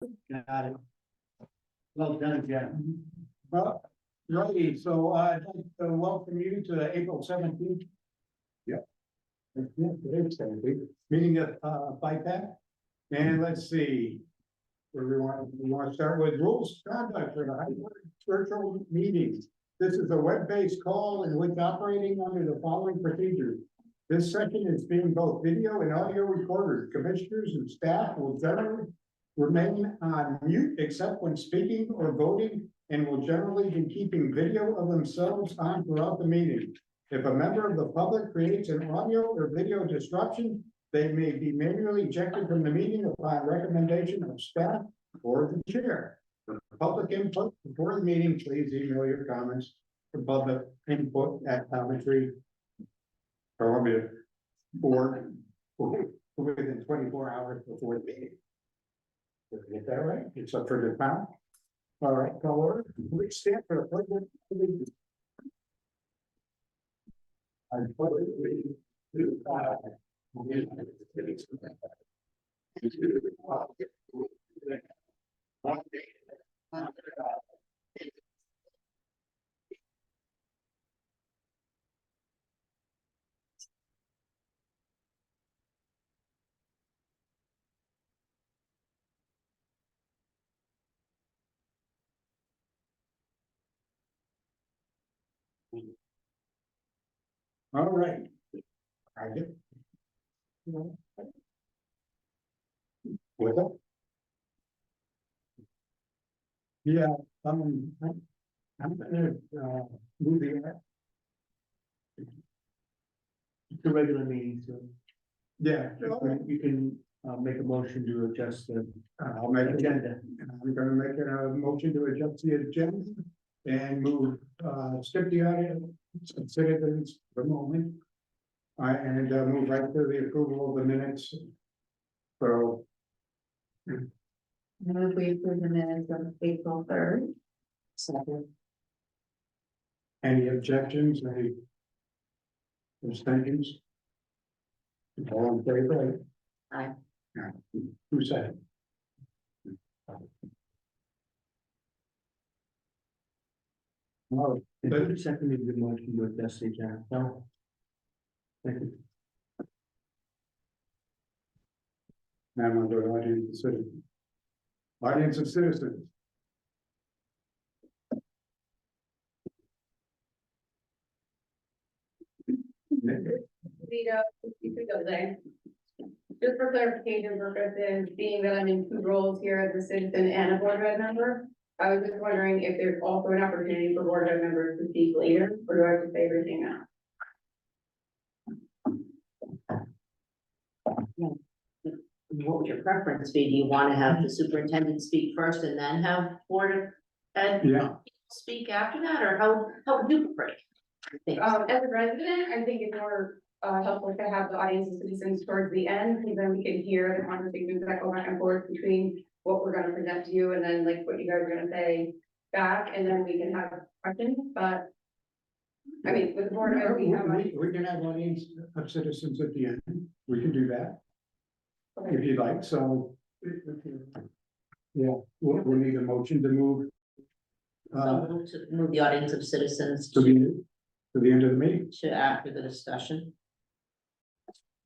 Got it. Well done, Jen. Well, righty, so I'd like to welcome you to the April 17th. Yep. Yeah, today's 17th, meeting at FiPAC. And let's see. Where we want to start with rules of conduct for the hybrid virtual meetings. This is a web-based call in which operating under the following procedures. This session is being both video and audio recorded. Commissioners and staff will generally remain on mute except when speaking or voting, and will generally be keeping video of themselves on throughout the meeting. If a member of the public creates an audio or video disruption, they may be manually ejected from the meeting upon recommendation of staff or the chair. For public input before the meeting, please email your comments to public input at commentary or within 24 hours before the meeting. Did I get that right? It's up for the town. All right, call order. Please stand for the pledge of allegiance. I pledge allegiance to the flag of the United States of America, and to the republic for which it stands, one nation, under God, indivisible. All right. I get. With it? Yeah, I'm gonna, move the. It's a regular meeting, so Yeah. you can make a motion to adjust the I'll make it. agenda. I'm gonna make a motion to adjust the agenda and move, skip the audience, citizens for the moment. And move right to the approval of the minutes. So, Move we approve the minutes of April 3rd. Second. any objections, any abstentions? All in favor? Aye. Who said it? Oh, And who seconded the motion to adjust the agenda? No. Thank you. now I'm under audience of citizens. Audience of citizens. Vito, you could go there. Just for clarification purposes, being that I'm in two roles here as a citizen and a board ed member, I was just wondering if there's also an opportunity for board ed members to speak later, or do I have to say everything now? What would your preference be? Do you want to have the superintendent speak first and then have board of ed Yeah, speak after that, or how would you prefer? As a resident, I think it's more helpful to have the audience of citizens towards the end, because then we can hear the conversations that go back and forth between what we're gonna present to you and then like what you guys are gonna say back, and then we can have questions, but I mean, with the board, we have. we can have audience of citizens at the end. We can do that if you'd like, so. Yeah, we'll need a motion to move. To move the audience of citizens To the end of the meeting. to after the discussion.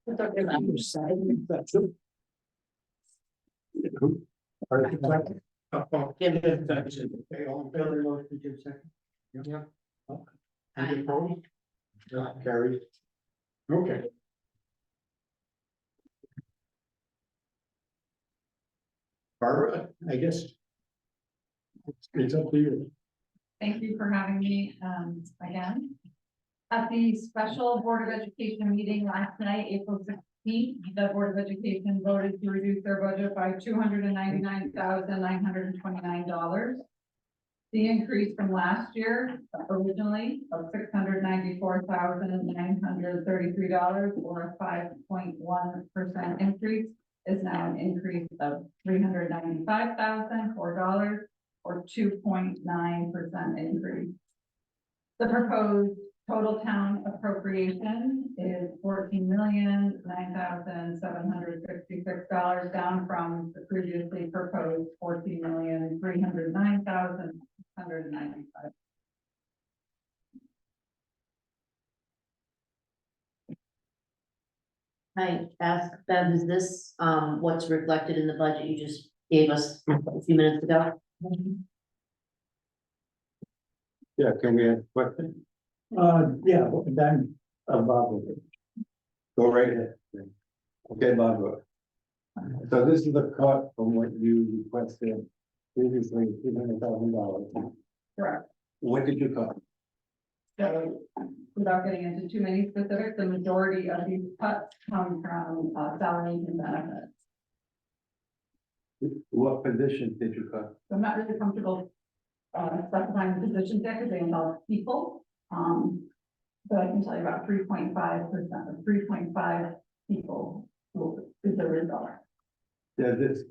It's okay, ma'am. That's it. Who? All right, second. Give Okay, all in favor? Motion to second. Yeah. Any opposed? Carried. Okay. Barbara, I guess. It's up to you. Thank you for having me, again. At the special Board of Education meeting last night, April 16th, the Board of Education voted to reduce their budget by $299,929. The increase from last year originally of $694,933, or a 5.1% increase, is now an increase of $395,004, or 2.9% increase. The proposed total town appropriation is $14,009,766, down from the previously proposed $14,309,695. I asked Bev, is this, what's reflected in the budget you just gave us a few minutes ago? Yeah, can we have a question? Yeah, then, Bob. Go right ahead. Okay, Barbara. So this is the cut from what you requested previously, $300,000. Correct. What did you cut? So without getting into too many specifics, the majority of these cuts come from salaries and benefits. What positions did you cut? So I'm not really comfortable specifying the positions there because they involve people. But I can tell you about 3.5% of 3.5 people is the result. Does this,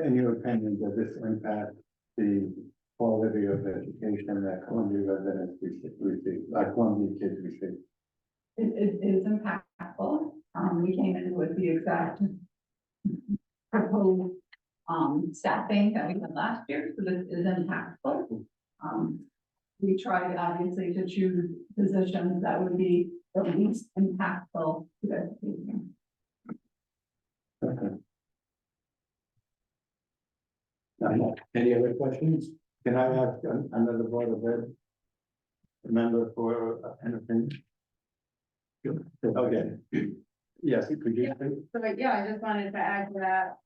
in your opinion, does this impact the quality of education that Columbia residents receive, like Columbia kids receive? It is impactful. We came in with the exact proposed staffing that we had last year, so this is impactful. We tried obviously to choose positions that would be the least impactful to education. Okay. Any other questions? Can I ask another board of ed member for anything? Okay. Yes, could you please? So, yeah, I just wanted to add to that,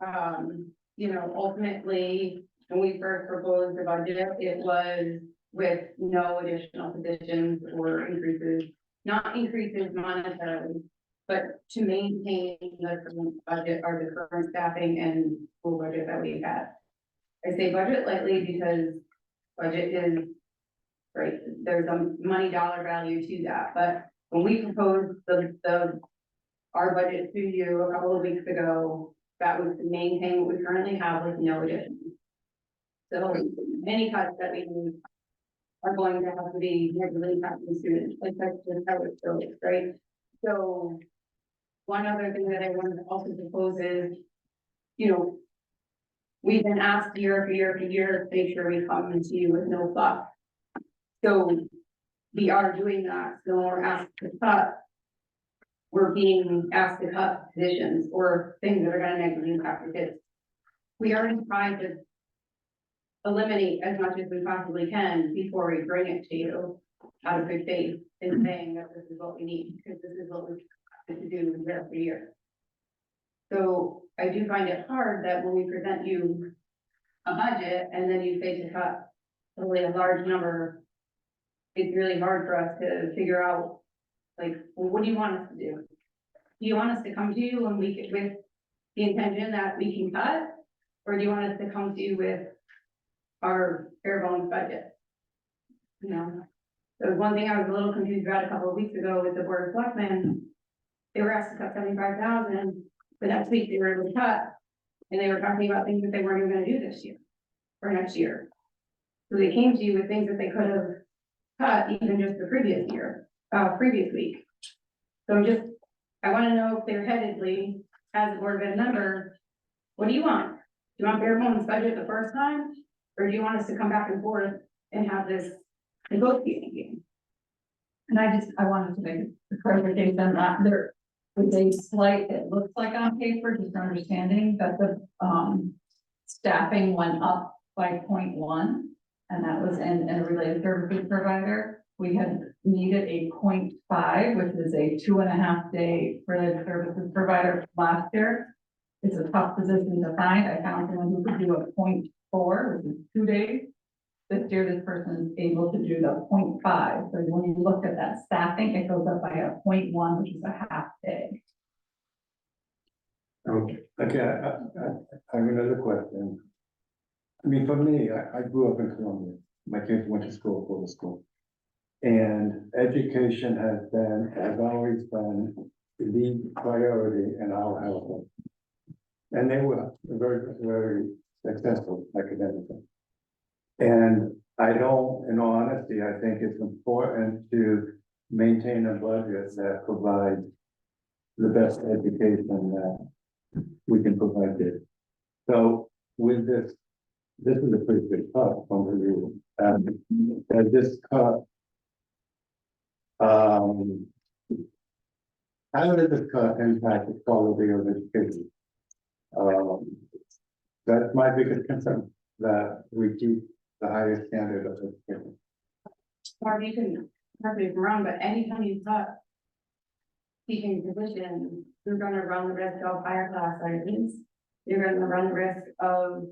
ultimately, when we first proposed the budget, it was with no additional positions or increases, not increases monetarily, but to maintain the current budget or the current staffing and school budget that we had. I say budget lightly because budget is, right, there's a money dollar value to that, but when we proposed our budget to you a couple of weeks ago, that was to maintain what we currently have with no additions. So any cuts that we do are going to have to be negatively impacting students, like that's just how it goes, right? So one other thing that I wanted to also propose is, we've been asked year after year after year to make sure we come to you with no fluff. So we are doing that, so when we're asked to cut, we're being asked to cut positions or things that are gonna negatively impact the kids. We are trying to eliminate as much as we possibly can before we bring it to you out of good faith in saying that this is what we need, because this is what we have to do year after year. So I do find it hard that when we present you a budget and then you say to cut really a large number, it's really hard for us to figure out, like, well, what do you want us to do? Do you want us to come to you and we get with the intention that we can cut? Or do you want us to come to you with our bare bones budget? So one thing I was a little confused about a couple of weeks ago with the Board of Selectmen, they were asked to cut 75,000, the next week they were able to cut, and they were talking about things that they weren't even gonna do this year or next year. So they came to you with things that they could have cut even just the previous year, previous week. So I wanna know clear-headedly, as a Board of Ed member, what do you want? Do you want bare bones budget the first time? Or do you want us to come back and forth and have this negotiating game? And I wanted to make a clarification that there is a slight, it looks like on paper, just understanding that the staffing went up by 0.1, and that was in a related services provider. We had needed a 0.5, which is a 2.5 day related services provider last year. It's a tough position to find. I found someone who could do a 0.4, which is 2 days. This year, this person is able to do the 0.5. So when you look at that staffing, it goes up by a 0.1, which is a half day. Okay, I have another question. I mean, for me, I grew up in Columbia. My kids went to school, go to school. And education has always been the priority in our household. And they were very, very successful academically. And I don't, in all honesty, I think it's important to maintain a budget that provides the best education that we can provide it. So with this, this is a pretty big cut from the rule. And this cut, how did this cut impact the quality of education? That's my biggest concern, that we keep the highest standard of education. Or you can, correct me if I'm wrong, but anytime you cut teaching position, you're gonna run the risk of higher class sizes. You're gonna run the risk of,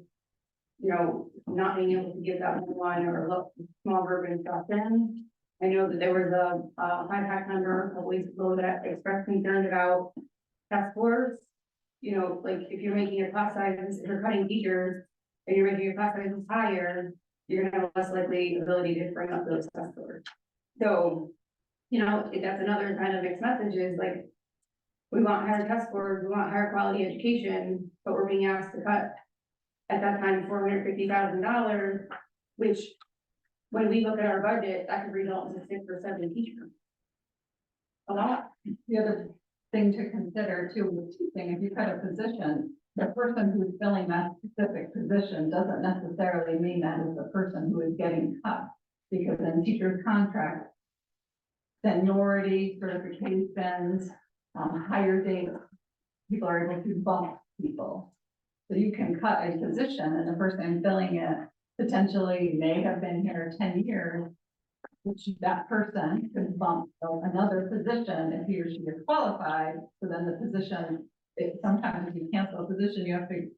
you know, not being able to give that one or look small group instruction. I know that there was a FiPAC member a couple weeks ago that expressed concern about test scores. You know, like if you're making your class sizes, if you're cutting teachers and you're making your class sizes higher, you're gonna have less likely ability to bring up those test scores. So, you know, that's another kind of mixed message is like, we want higher test scores, we want higher quality education, but we're being asked to cut at that time $450,000, which when we look at our budget, that could result in 6 or 7 teachers. A lot. The other thing to consider too, with teaching, if you cut a position, the person who's filling that specific position doesn't necessarily mean that is the person who is getting cut. Because in teachers' contracts, seniority, certifications, higher dates, people are able to bump people. So you can cut a position and the person filling it potentially may have been here 10 years, which that person could bump another position if he or she is qualified. So then the position, sometimes if you cancel a position, you have to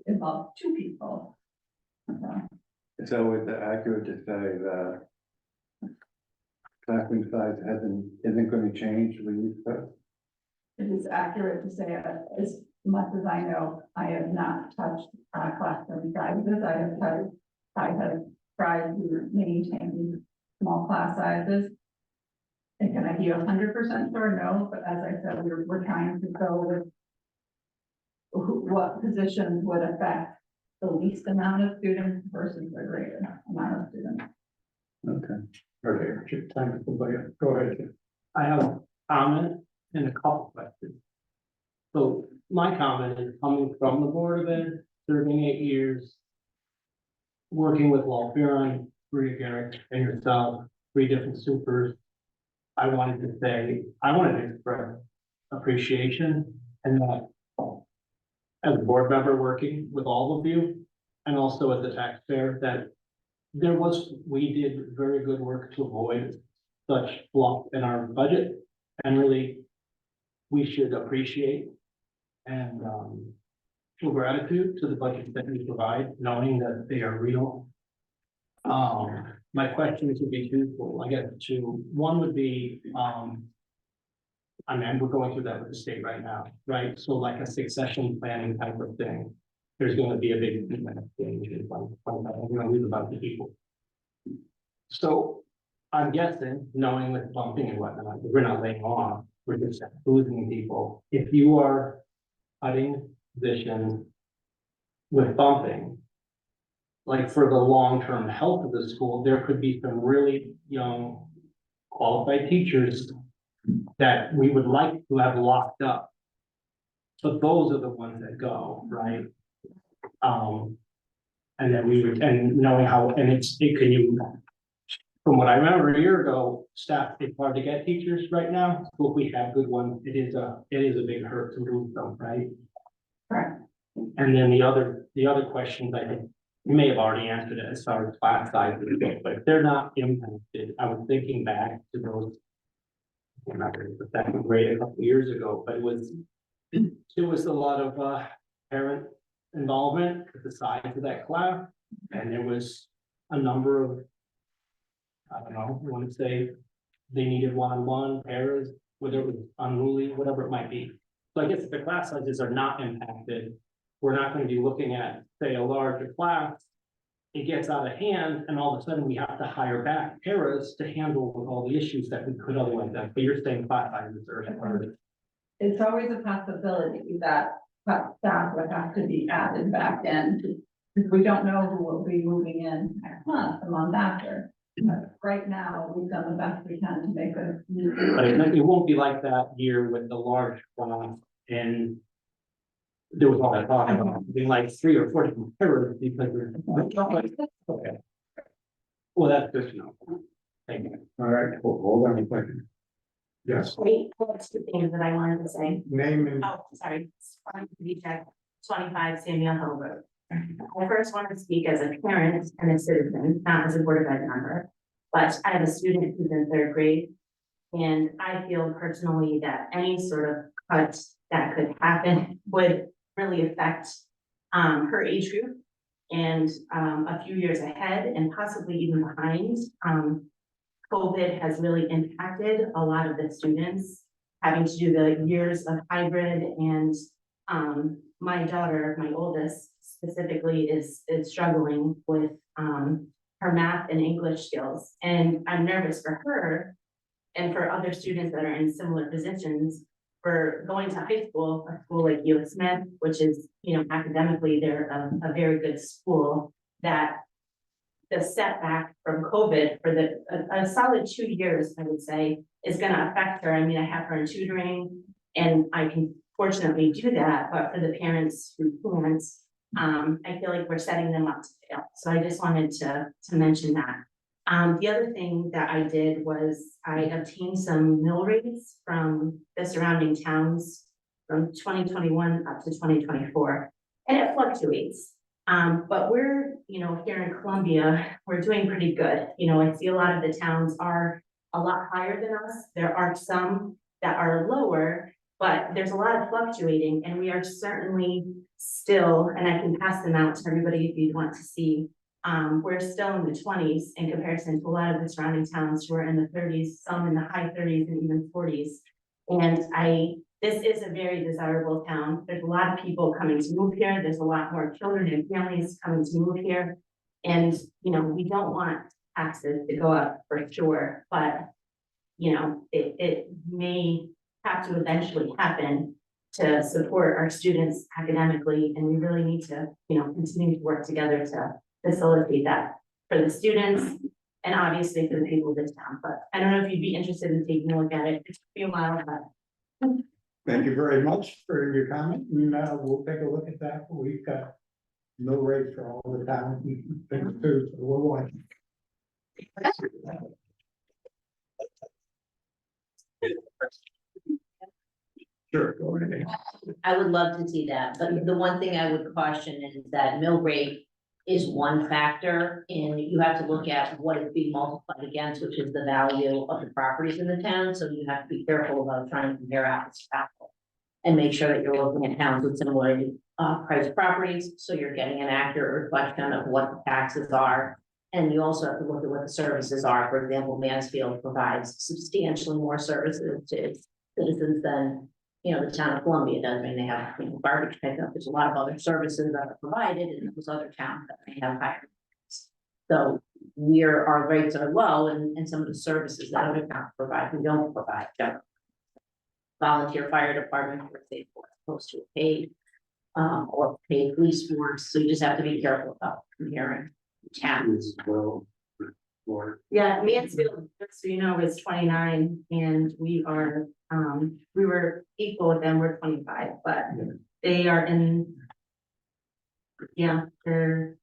involve 2 people. So is it accurate to say that classroom size isn't going to change with these cuts? It is accurate to say as much as I know, I have not touched classroom sizes. I have tried to maintain small class sizes. And can I be 100% sure? No, but as I said, we're trying to go with what positions would affect the least amount of students versus the greater amount of students. Okay. Okay, time for somebody else. Go ahead, Jim. I have a comment and a couple questions. So my comment is coming from the Board of Ed, serving 8 years, working with Walt Buren, Maria Garrett, and yourself, 3 different supers. I wanted to express appreciation and that as a board member working with all of you and also as a taxpayer that we did very good work to avoid such fluff in our budget, and really we should appreciate and show gratitude to the budgets that we provide, knowing that they are real. My questions would be twofold. I guess 2. One would be, I mean, we're going through that with the state right now, right? So like a succession planning type of thing. There's going to be a big change in we're going to lose a bunch of people. So I'm guessing, knowing with bumping and whatnot, we're not laying off, we're just losing people. If you are cutting positions with bumping, like for the long-term health of the school, there could be some really young qualified teachers that we would like to have locked up. But those are the ones that go, right? And then and knowing how, and from what I remember a year ago, it's hard to get teachers right now, but if we have good ones, it is a big hurt to lose them, right? Correct. And then the other questions, I think you may have already answered it as far as class sizes go, but if they're not impacted, I was thinking back to those. I'm not going to the 2nd grade a couple of years ago, but it was a lot of parent involvement with the size of that class, and there was a number of, I don't know, I want to say they needed one-on-one pairs, whether it was unruly, whatever it might be. So I guess if the class sizes are not impacted, we're not going to be looking at, say, a larger class. It gets out of hand, and all of a sudden we have to hire back paras to handle with all the issues that we could otherwise have. But you're saying class sizes are. It's always a possibility that staff would have to be added back in Because we don't know who will be moving in next month, the month after. But right now, we've done the best we can to make a. But it won't be like that year with the large class and there was all that talk about being like 3 or 4 different pairs because there's. Okay. Well, that's good to know. Thank you. All right, hold on a second. Yes, Wait, that's two things that I wanted to say. name and, Oh, sorry. VTech 25 Samuel Hill Road. I first want to speak as a parent and a citizen, not as a Board of Ed member. But I have a student who's in 3rd grade. And I feel personally that any sort of cut that could happen would really affect her age group. And a few years ahead and possibly even behind. COVID has really impacted a lot of the students having to do the years of hybrid and my daughter, my oldest specifically is struggling with her math and English skills. And I'm nervous for her and for other students that are in similar positions for going to high school, a school like U.S. Smith, which is, you know, academically, they're a very good school, that the setback from COVID for a solid 2 years, I would say, is gonna affect her. I mean, I have her in tutoring and I can fortunately do that, but for the parents who can't, I feel like we're setting them up to fail. So I just wanted to mention that. The other thing that I did was I obtained some mill rates from the surrounding towns from 2021 up to 2024, and it fluctuates. But we're, you know, here in Columbia, we're doing pretty good. You know, I see a lot of the towns are a lot higher than us. There are some that are lower, but there's a lot of fluctuating, and we are certainly still, and I can pass them out to everybody if you want to see. We're still in the 20s in comparison to a lot of the surrounding towns who are in the 30s, some in the high 30s and even 40s. And this is a very desirable town. There's a lot of people coming to move here. There's a lot more children and families coming to move here. And, you know, we don't want taxes to go up for sure, but, you know, it may have to eventually happen to support our students academically. And we really need to, you know, continue to work together to facilitate that for the students and obviously for the people of this town. But I don't know if you'd be interested in taking a look at it. It's been a while, but. thank you very much for your comment. And we'll take a look at that. We've got no rates for all the towns. Things too, so we'll watch. Sure, go ahead. I would love to see that, but the one thing I would caution is that mill rate is one factor, and you have to look at what is being multiplied against, which is the value of the properties in the town, so you have to be careful about trying to compare apples to apples. And make sure that you're looking at towns with similarly priced properties, so you're getting an accurate reflection of what the taxes are. And you also have to look at what the services are. For example, Mansfield provides substantially more services to its citizens than, you know, the town of Columbia does. I mean, they have, you know, garbage pickup. There's a lot of other services that are provided in those other towns that may have higher rates. So our rates are low, and some of the services that other towns provide, we don't provide. Volunteer fire department, for example, as opposed to a paid or paid police force. So you just have to be careful about comparing towns. well, or Yeah, Mansfield, just so you know, is 29 and we are, we were equal with them, we're 25, but they are in. Yeah, they're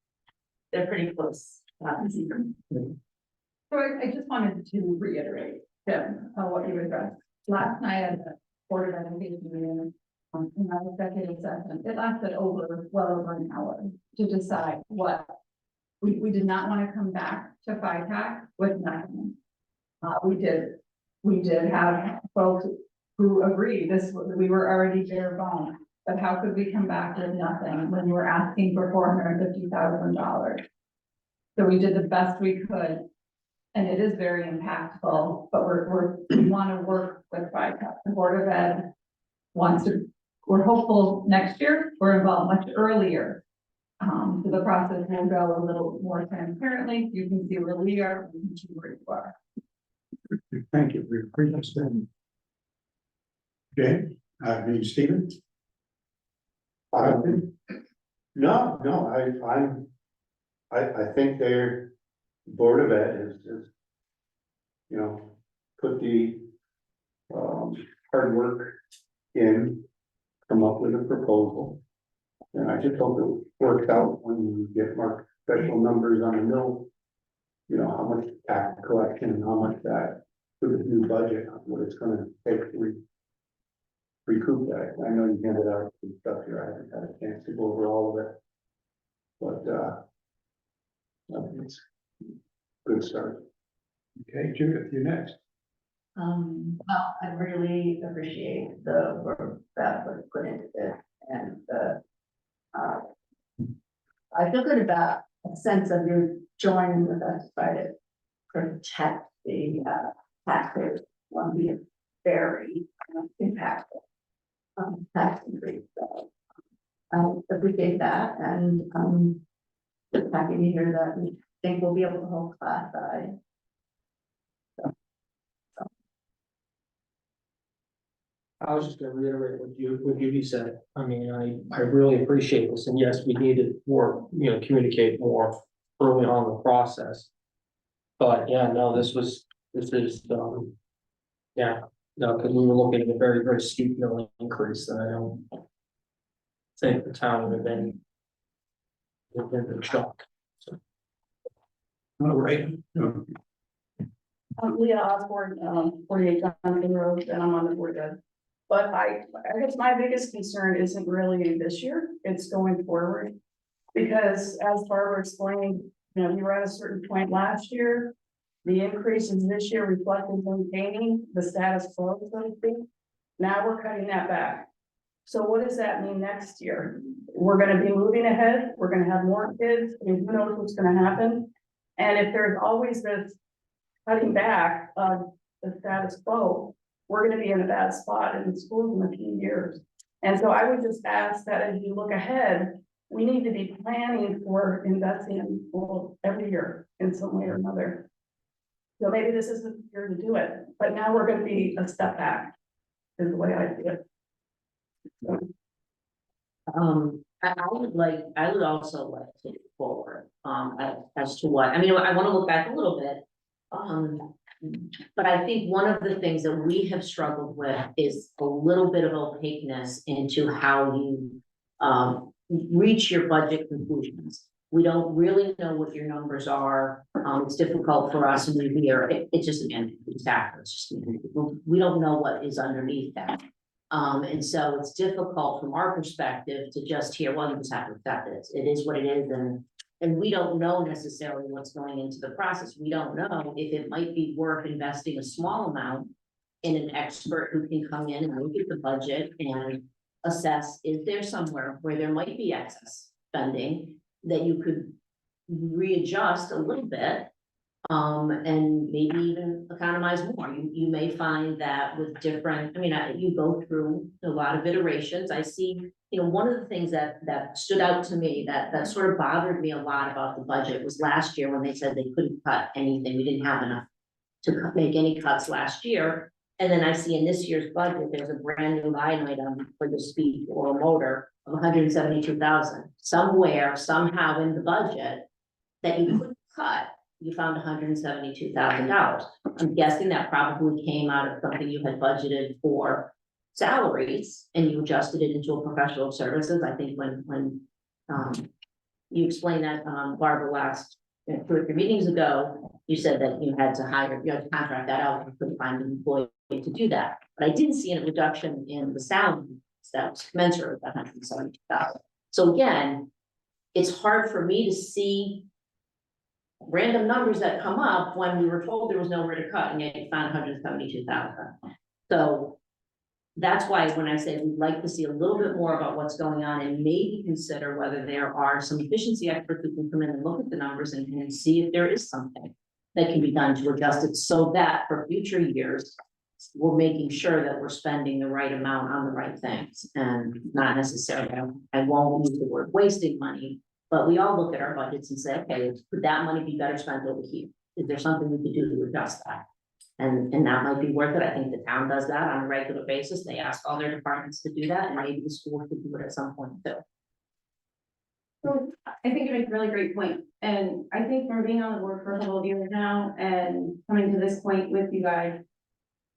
pretty close. So I just wanted to reiterate, Tim, what you addressed. Last night at the Board of Education meeting, in our executive session, it lasted well over an hour to decide what. We did not want to come back to FiPAC with nothing. We did have folks who agreed we were already bare bone, but how could we come back with nothing when we were asking for $450,000? So we did the best we could. And it is very impactful, but we want to work with FiPAC. The Board of Ed we're hopeful next year, we're involved much earlier. So the process will go a little more transparently. You can see where we are, we can see where you are. Thank you for your presentation. Okay, Stephen? No, I think their Board of Ed is, you know, put the, hard work in, come up with a proposal. And I just hope it works out when we get more special numbers on the mill. You know, how much tax collection and how much that, with the new budget, what it's gonna take to recoup that. I know you handed out some stuff here, I haven't had a chance to go over all of it. But, it's a good start. Okay, Judith, you next. Well, I really appreciate the work that was put into this and I feel good about a sense of you joining with us to try to protect the taxpayers on the very impactful tax increase. So I appreciate that and just happy to hear that we think we'll be able to hold class size. I was just gonna reiterate what you said. I mean, I really appreciate this, and yes, we need to work, communicate more early on in the process. But yeah, no, this is, yeah, no, because we were looking at a very, very steep milling increase, and I don't think the town would have been in shock. So, All right. I'm Leah Osborne, 48 Johnson Road, and I'm on the board of. But I guess my biggest concern isn't really this year, it's going forward. Because as Barbara explained, we were at a certain point last year. The increases this year reflected maintaining the status quo, so to speak. Now we're cutting that back. So what does that mean next year? We're gonna be moving ahead, we're gonna have more kids, and who knows what's gonna happen? And if there's always this cutting back of the status quo, we're gonna be in a bad spot in the schools in a few years. And so I would just ask that as you look ahead, we need to be planning for investing in schools every year in some way or another. So maybe this isn't the year to do it, but now we're gonna be a step back, is the way I see it. I would also like to look forward, as to what, I mean, I wanna look back a little bit. But I think one of the things that we have struggled with is a little bit of opaqueness into how you, reach your budget conclusions. We don't really know what your numbers are, it's difficult for us, and it's just again, it's just, we don't know what is underneath that. And so it's difficult from our perspective to just hear, well, you just have to accept it. It is what it is, and we don't know necessarily what's going into the process. We don't know if it might be worth investing a small amount in an expert who can come in and look at the budget and assess, is there somewhere where there might be excess spending that you could readjust a little bit, and maybe even economize more. You may find that with different, you go through a lot of iterations. I see, one of the things that stood out to me that sort of bothered me a lot about the budget was last year when they said they couldn't cut anything. We didn't have enough to make any cuts last year. And then I see in this year's budget, there's a brand new line item for the speed or motor of 172,000. Somewhere, somehow in the budget that you couldn't cut, you found $172,000. I'm guessing that probably came out of something you had budgeted for salaries and you adjusted it into a professional services. I think when you explained that, Barbara, last 2 or 3 meetings ago, you said that you had to contract that out, you couldn't find an employee to do that. But I didn't see a reduction in the salary that was commensurate with 172,000. So again, it's hard for me to see random numbers that come up when we were told there was nowhere to cut, and yet you found 172,000. So that's why when I say we'd like to see a little bit more about what's going on and maybe consider whether there are some efficiency experts who can come in and look at the numbers and see if there is something that can be done to adjust it so that for future years, we're making sure that we're spending the right amount on the right things and not necessarily, I won't use the word wasting money, but we all look at our budgets and say, okay, could that money be better spent over here? Is there something we could do to adjust that? And that might be worth it. I think the town does that on a regular basis. They ask all their departments to do that, and maybe the school could do it at some point too. So I think you make a really great point, and I think from being on the board for a couple of years now and coming to this point with you guys.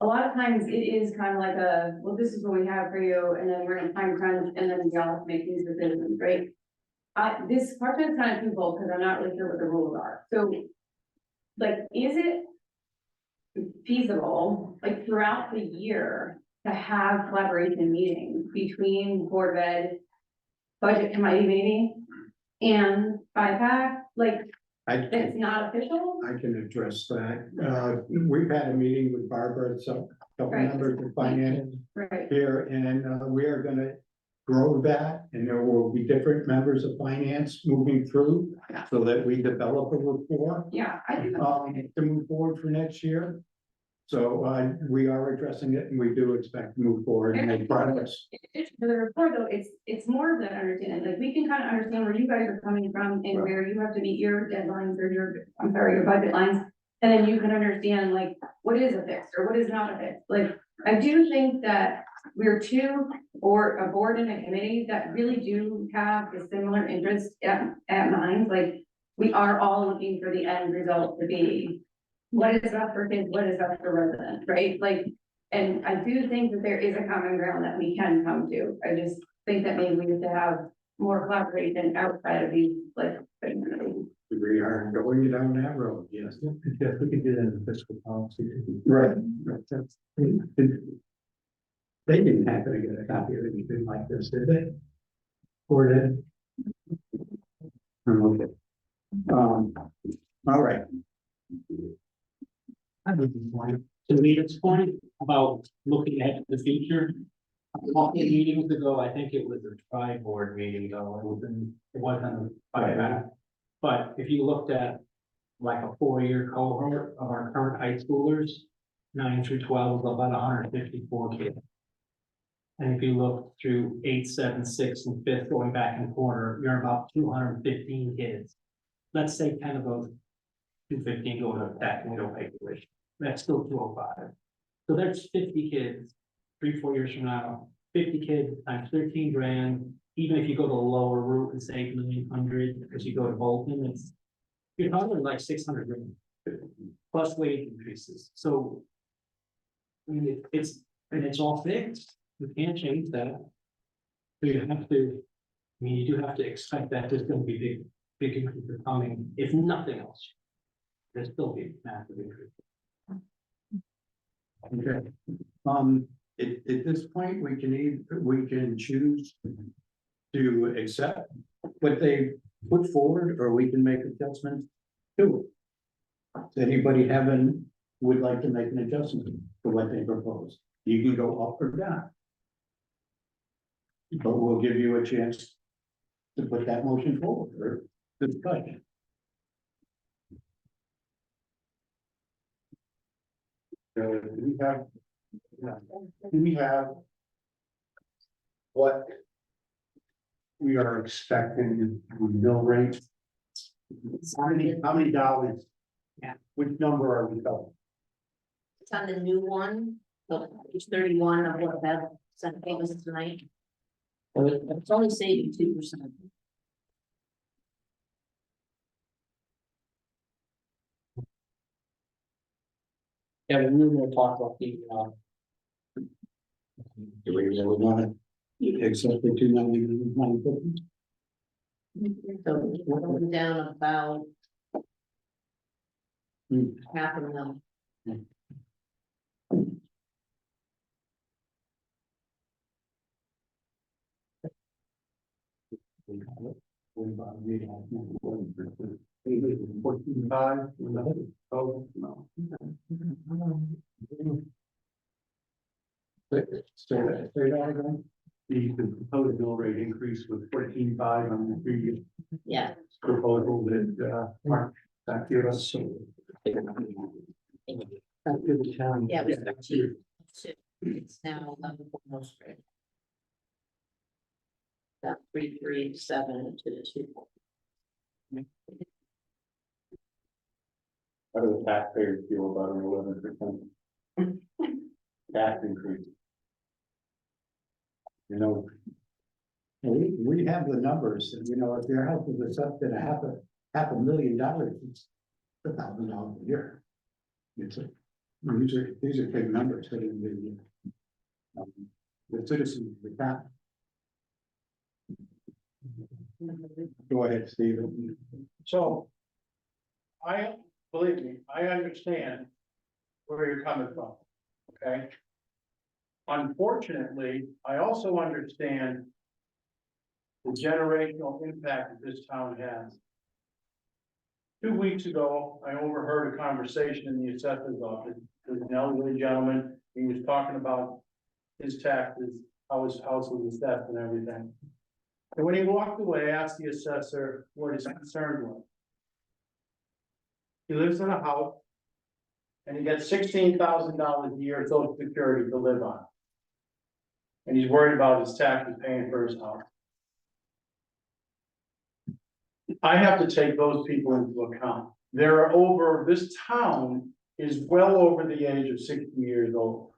A lot of times it is kind of like a, well, this is what we have for you, and then we're gonna time crunch, and then we all have to make these decisions, right? This part-time kind of people, because I'm not really sure what the rules are, so. Like, is it feasible, like throughout the year, to have collaboration meetings between Board of Ed, Budget Committee maybe, and FiPAC, like, it's not official? I can address that. We've had a meeting with Barbara, some couple Right. members of finance Right, here, and we are gonna grow that, and there will be different members of finance moving through so that we develop a rapport yeah, I think. to move forward for next year. So we are addressing it, and we do expect to move forward and make progress. For the report though, it's more of that understanding, like, we can kind of understand where you guys are coming from and where you have to meet your deadlines or your budget lines. And then you can understand like, what is a fix or what is not a fix, like, I do think that we're two, or a board and a committee that really do have a similar interest at minds, like, we are all looking for the end result to be. What is best for kids, what is best for residents, right? Like, and I do think that there is a common ground that we can come to. I just think that maybe we need to have more collaboration outside of these, like. We are going down that road, yes. Yes, we could do that in the fiscal policy. Right. They didn't happen to get a copy of anything like this, did they? Or did? Okay. All right. To Leah's point about looking ahead to the future. A couple of meetings ago, I think it was a tri-board meeting though, it wasn't by that. But if you looked at like a 4-year cohort of our current high schoolers, 9 through 12, about 154 kids. And if you look through 8, 7, 6, and 5th, going back in quarter, you're about 215 kids. Let's say 10 of those 215 go to tech and we don't pay tuition. That's still 205. So there's 50 kids, 3-4 years from now, 50 kids times 13 grand. Even if you go the lower route and say 900, because you go to Bolton, you're talking like 600 grand plus wage increases. So I mean, it's all fixed. You can't change that. So you have to, I mean, you do have to expect that there's gonna be big increases coming, if nothing else. There's still be massive increase. Okay. At this point, we can choose to accept what they put forward, or we can make adjustments to it. Does anybody would like to make an adjustment to what they propose? You can go up or down. But we'll give you a chance to put that motion forward or discussion. Do we have what we are expecting in mill rate? How many dollars? Yeah. Which number are we talking? It's on the new one, so page 31 of what Bev sent us tonight. It's only saving 2%. Yeah, we were gonna talk about the, Do we really want to accept the 290? So we're going down about half a mil. Say that again. The proposed mill rate increase was 14.5 on the previous Yeah. proposal that Mark back here us. Yeah, it was 13. It's now 11 for most grade. That 337 to the 2. How do the taxpayers feel about an 11% tax increase? You know, We we have the numbers, and if your house is assessed at half a million dollars, it's $1,000 a year. It's a, these are big numbers for the citizens of the town. Go ahead, Stephen. So, believe me, I understand where you're coming from, okay? Unfortunately, I also understand the generational impact that this town has. 2 weeks ago, I overheard a conversation in the assessor's office with an elderly gentleman. He was talking about his taxes, how his house was assessed and everything. And when he walked away, I asked the assessor what his concern was. He lives in a house and he gets $16,000 a year of social security to live on. And he's worried about his taxes paying for his house. I have to take those people into account. This town is well over the age of 60 years old.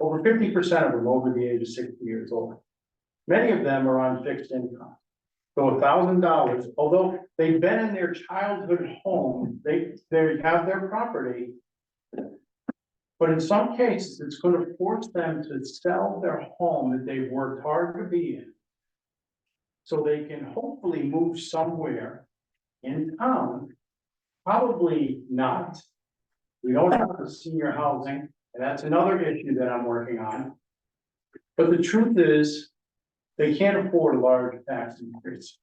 Over 50% of them over the age of 60 years old. Many of them are on fixed income. So $1,000, although they've been in their childhood home, they have their property. But in some cases, it's going to force them to sell their home that they've worked hard to be in. So they can hopefully move somewhere in town. Probably not. We don't have the senior housing, and that's another issue that I'm working on. But the truth is, they can't afford a large tax increase.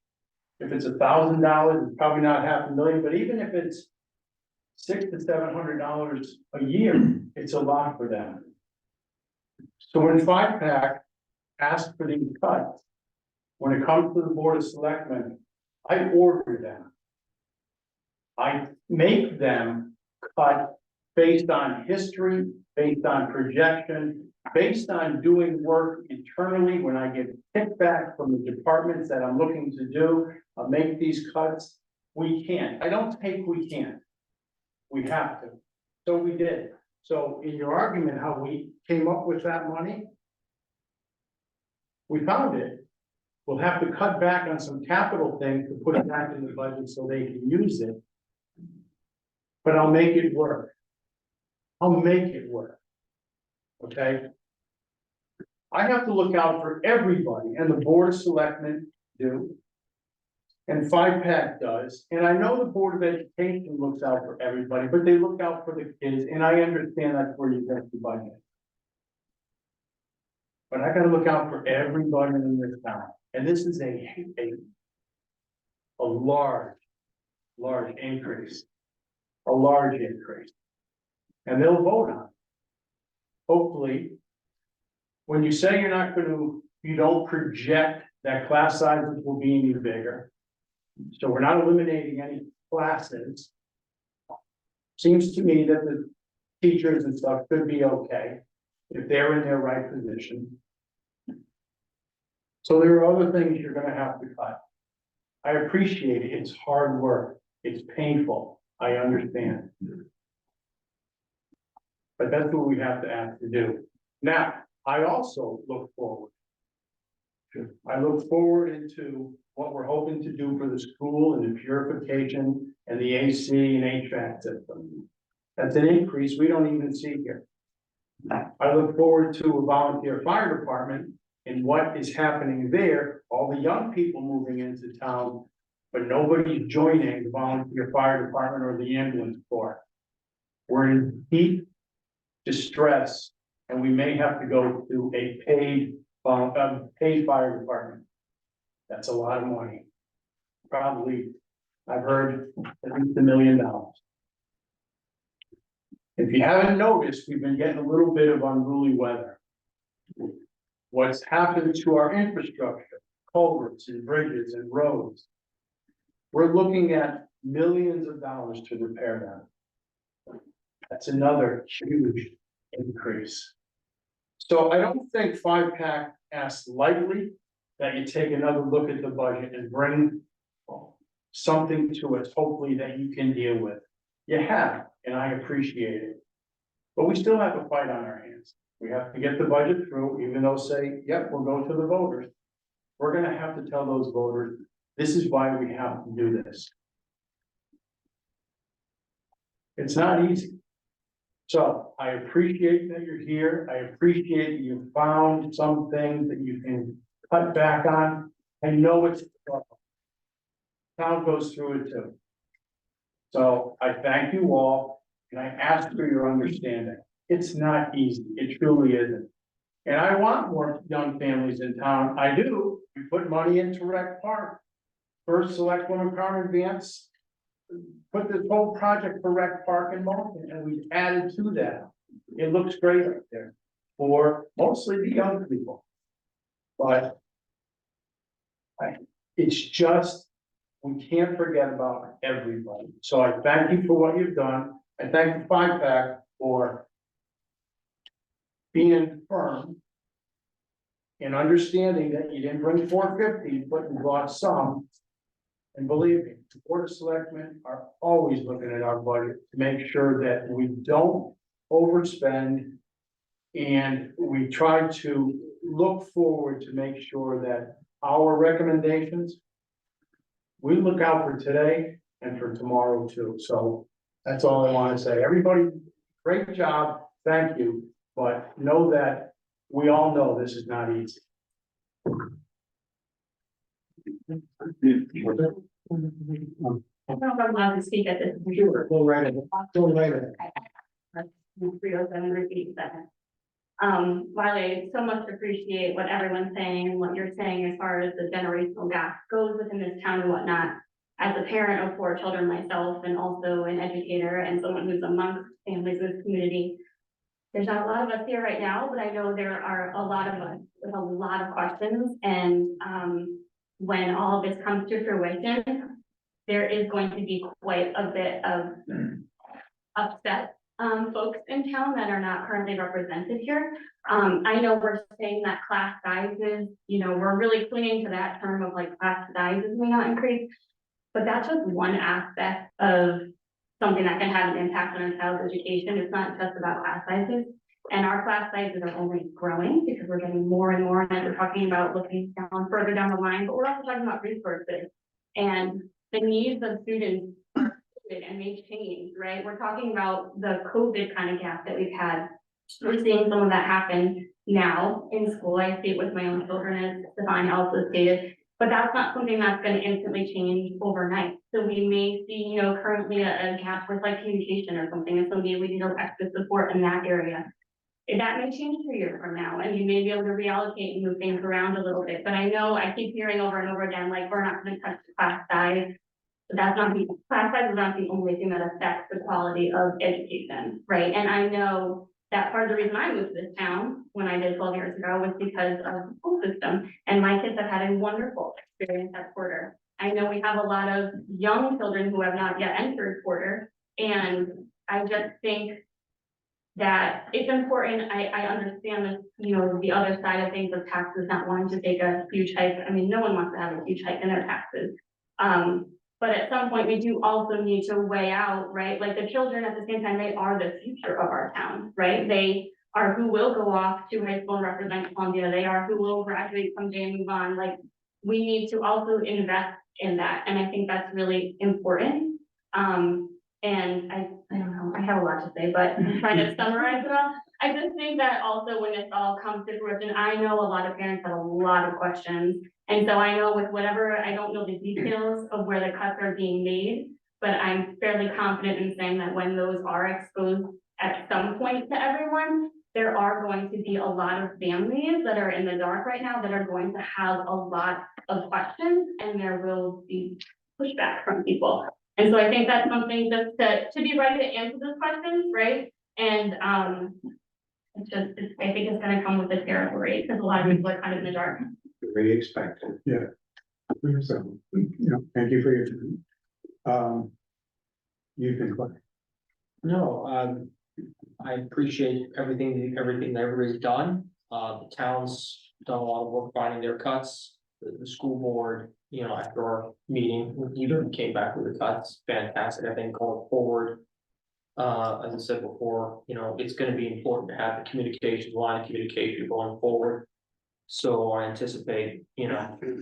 If it's $1,000, it's probably not $500,000, but even if it's $600 to $700 a year, it's a lot for them. So when FiPAC asked for these cuts, when it comes to the Board of Selectmen, I order them. I make them cut based on history, based on projection, based on doing work internally. When I get kickback from the departments that I'm looking to do, I'll make these cuts. We can't. I don't think we can. We have to. So we did. So in your argument, how we came up with that money, we found it. We'll have to cut back on some capital things to put it back in the budget so they can use it. But I'll make it work. I'll make it work. Okay? I have to look out for everybody, and the Board of Selectmen do. And FiPAC does, and I know the Board of Education looks out for everybody, but they look out for the kids, and I understand that's where you get the budget. But I gotta look out for everybody in this town, and this is a large increase, a large increase. And they'll vote on it. Hopefully, when you say you're not you don't project that class sizes will be any bigger. So we're not eliminating any classes. Seems to me that the teachers and stuff could be okay if they're in their right position. So there are other things you're gonna have to cut. I appreciate it. It's hard work. It's painful. I understand. But that's what we have to ask to do. Now, I also look forward. I look forward into what we're hoping to do for the school and the purification and the AC and HVAC system. That's an increase we don't even see here. I look forward to a volunteer fire department and what is happening there, all the young people moving into town, but nobody's joining the volunteer fire department or the ambulance corps. We're in deep distress, and we may have to go to a paid fire department. That's a lot of money. Probably, I've heard at least $1 million. If you haven't noticed, we've been getting a little bit of unruly weather. What's happened to our infrastructure, culverts and bridges and roads? We're looking at millions of dollars to repair them. That's another huge increase. So I don't think FiPAC asks lightly that you take another look at the budget and bring something to us, hopefully that you can deal with. You have, and I appreciate it. But we still have a fight on our hands. We have to get the budget through, even though say, yep, we'll go to the voters. we're gonna have to tell those voters, this is why we have to do this. It's not easy. So I appreciate that you're here. I appreciate you found some things that you can cut back on. I know it's tough. Town goes through it too. So I thank you all and I ask for your understanding. It's not easy. It truly isn't. And I want more young families in town. I do. We put money into Rec Park. First Selectwoman Carmen Vance put this whole project for Rec Park in motion, and we've added to that. It looks great up there for mostly the young people. But it's just, we can't forget about everybody. So I thank you for what you've done. I thank the FiPAC for being firm and understanding that you didn't bring 450, but you brought some. And believe me, the Board of Selectmen are always looking at our budget to make sure that we don't overspend. And we try to look forward to make sure that our recommendations, we look out for today and for tomorrow too. So that's all I want to say. Everybody, great job. Thank you. But know that we all know this is not easy. I don't know if I'm allowed to speak at this. Sure, go right ahead. Go right ahead. 307 Route 87. While I so much appreciate what everyone's saying, what you're saying as far as the generational gap goes within this town and whatnot, as a parent of 4 children myself and also an educator and someone who's amongst families in this community, there's not a lot of us here right now, but I know there are a lot of us with a lot of questions. And when all of this comes to fruition, there is going to be quite a bit of upset folks in town that are not currently represented here. I know we're saying that class sizes, you know, we're really clinging to that term of like class sizes may not increase, but that's just one aspect of something that can have an impact on a child's education. It's not just about class sizes. And our class sizes are only growing because we're getting more and more, and we're talking about looking down further down the line, but we're also talking about resources and the needs of students are fluid and they change, right? We're talking about the COVID kind of gap that we've had. We're seeing some of that happen now in school. I see it with my own children, as Stefan also stated, but that's not something that's going to instantly change overnight. So we may see, you know, currently a gap with like communication or something, and so maybe we need extra support in that area. That may change 2 years from now, and you may be able to reallocate and move things around a little bit. But I know I keep hearing over and over again, like, we're not going to touch the class size. But that's not the class size is not the only thing that affects the quality of education, right? And I know that part of the reason I moved to this town when I did 12 years ago was because of the school system. And my kids have had a wonderful experience at Porter. I know we have a lot of young children who have not yet entered Porter. And I just think that it's important. I understand this, you know, the other side of things of taxes, not wanting to take a huge hike. I mean, no one wants to have a huge hike in their taxes. But at some point we do also need to weigh out, right? Like the children at the same time, they are the future of our town, right? They are who will go off to high school and represent Columbia. They are who will graduate someday and move on. Like we need to also invest in that. And I think that's really important. And I don't know, I have a lot to say, but I'm trying to summarize it all. I just think that also when this all comes to fruition, I know a lot of parents have a lot of questions. And so I know with whatever, I don't know the details of where the cuts are being made, but I'm fairly confident in saying that when those are exposed at some point to everyone, there are going to be a lot of families that are in the dark right now that are going to have a lot of questions, and there will be pushback from people. And so I think that's something just to be ready to answer those questions, right? And it's just, I think it's gonna come with the territory, because a lot of people are kind of in the dark. Very expected. Yeah. So, you know, thank you for your time. You can click. No, I appreciate everything that everybody's done. The town's done a lot of work finding their cuts. The school board, you know, after our meeting, even came back with the cuts, fantastic. I think going forward, as I said before, you know, it's gonna be important to have the communication, line of communication going forward. So I anticipate,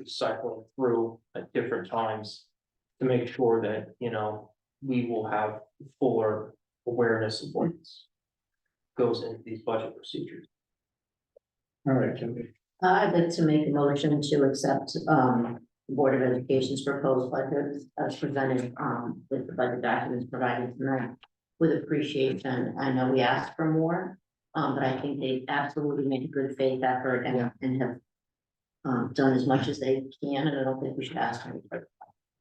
cycling through at different times to make sure that, we will have fuller awareness of what goes into these budget procedures. All right, Jimmy. I'd like to make a motion to accept, the Board of Education's proposed budget as presented, with the budget documents provided tonight with appreciation. I know we asked for more, but I think they absolutely made a good faith effort and have done as much as they can, and I don't think we should ask them for it.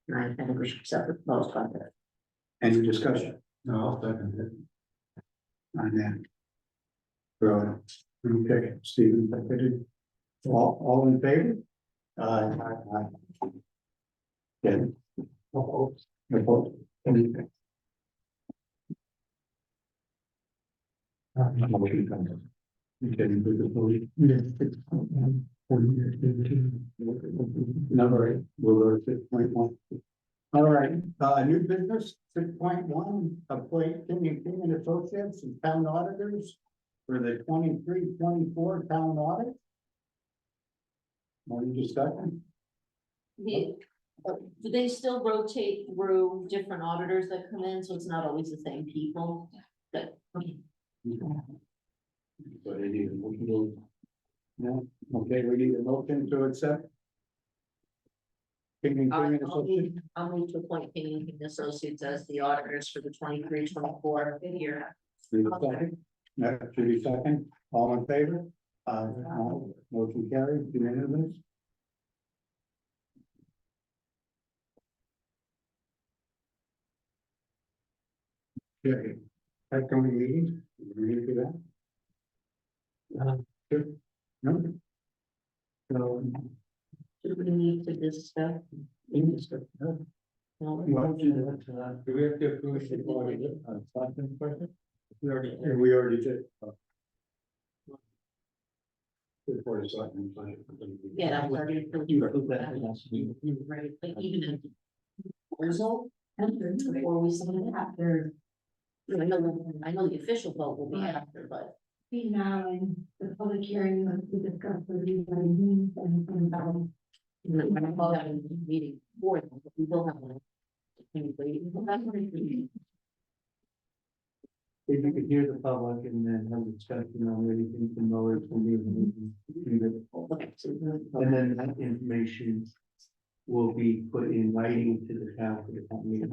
And I think we should accept the proposed budget. Any discussion No, I'll second it. on that? Right. Okay, Stephen, seconded. All in favor? Aye. Yeah. Opposed? Anything? Motion comes. Okay, do the vote. Number 8, we'll go to 6.1. All right, new business, 6.1, appoint King and Associates and town auditors for the 23-24 town audit. Any discussion? Do they still rotate through different auditors that come in, so it's not always the same people? But, okay. But it is, no, okay, we need a motion to accept. King and Associates. I'll move to appoint King and Associates as the auditors for the 23-24 year. Need a second? No, should be second, all in favor? Motion carried, unanimous. Okay, upcoming meetings, we need to do that? Sure. No? So, Do we need to discuss? no? No? Do we have to approve the audit, second question? We already did. Before the second. Yeah, I've already. You approved that last week. Right, like even if. Result, before we sign it after. I know the official vote will be after, but. Between now and the public hearing, we discuss the reading and. We'll have a meeting for them, but we will have one. If you could hear the public and then have a discussion on anything from lower to and then that information will be put in writing to the town for the town meeting,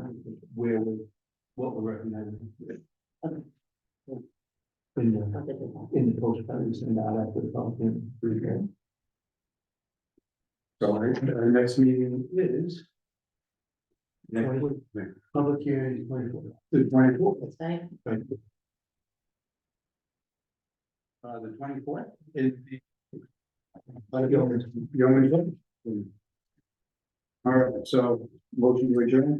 where we, what we're recommending. In the postcard, we send out after the public hearing. So our next meeting is. Next week. Public hearing is 24. The 24th. Okay. The 24th is the. Yeoman's Day. All right, so motion to adjourn.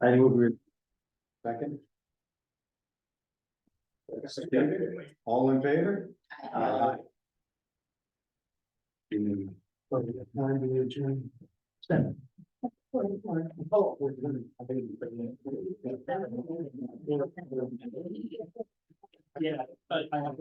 I will agree. Second. All in favor? Aye. Time to adjourn. Yeah, I have.